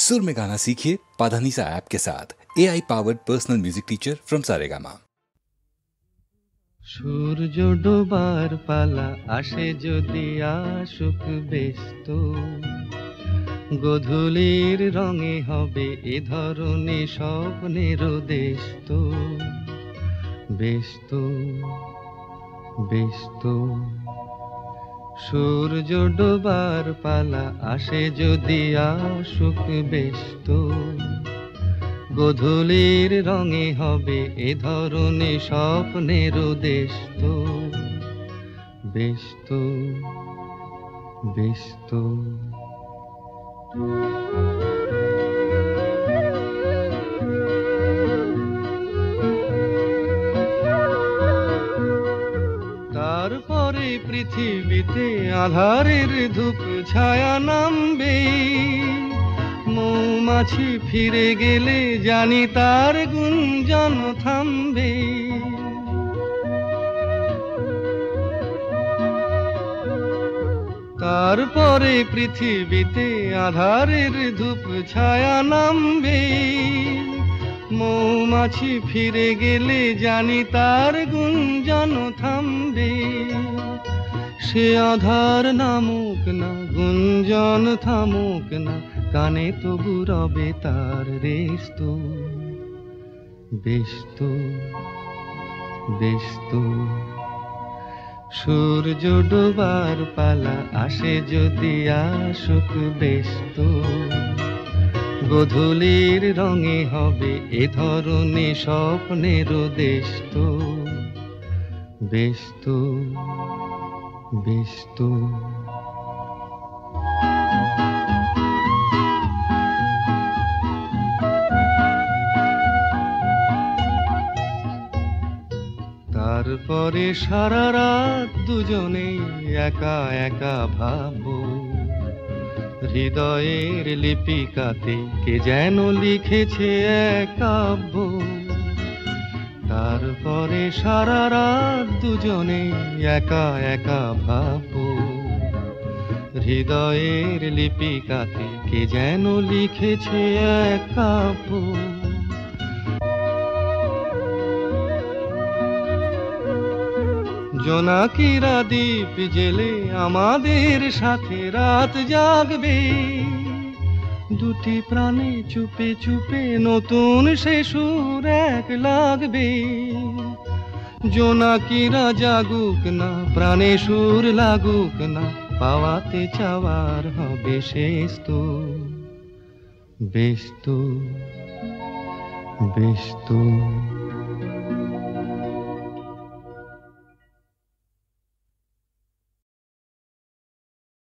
सुर में गाना सीखिए पाधानीसा ऐप के साथ। AI powered personal music teacher from Saregama. সূর্য ডোবার পালা আসে যদি আসুক ব্যস্ত, গোধূলির রঙে হবে এ ধরনী স্বপ্নের দেশ তো। ব্যস্ত ব্যস্ত সূর্য ডোবার পালা আসে যদি আসুক ব্যস্ত, গোধূলির রঙে হবে এ ধরনী স্বপ্নের দেশ তো। ব্যস্ত ব্যস্ত তারপরে পৃথিবীতে আঁধারের ধূপ ছায়া নামবে, মৌমাছি ফিরে গেলে জানি তার গুঞ্জন থামবে। তারপরে পৃথিবীতে আঁধারের ধূপ ছায়া নামবে, মৌমাছি ফিরে গেলে জানি তার গুঞ্জন থামবে। সে আধার নামুক না, গুঞ্জন থামুক না, কানে তবু রবে তার রেশ তো। ব্যস্ত ব্যস্ত সূর্য ডোবার পালা আসে যদি আসুক ব্যস্ত, গোধূলির রঙে হবে এ ধরনী স্বপ্নের দেশ তো। ব্যস্ত ব্যস্ত তারপরে সারা রাত দুজনে একা একা ভাববো, হৃদয়ের লিপিকাতে কে যেন লিখেছে এক কাব্য। তারপরে সারা রাত দুজনে একা একা ভাববো, হৃদয়ের লিপিকাতে কে যেন লিখেছে এক কাব্য। জোনাকিরা দ্বীপ জেলে আমাদের সাথে রাত জাগবে, দুটি প্রাণে চুপে চুপে নতুন সে সুর এক লাগবে। জোনাকিরা জাগুক না, প্রাণে সুর লাগুক না, পাওয়াতে চাওয়ার হবে শেষ তো। ব্যস্ত ব্যস্ত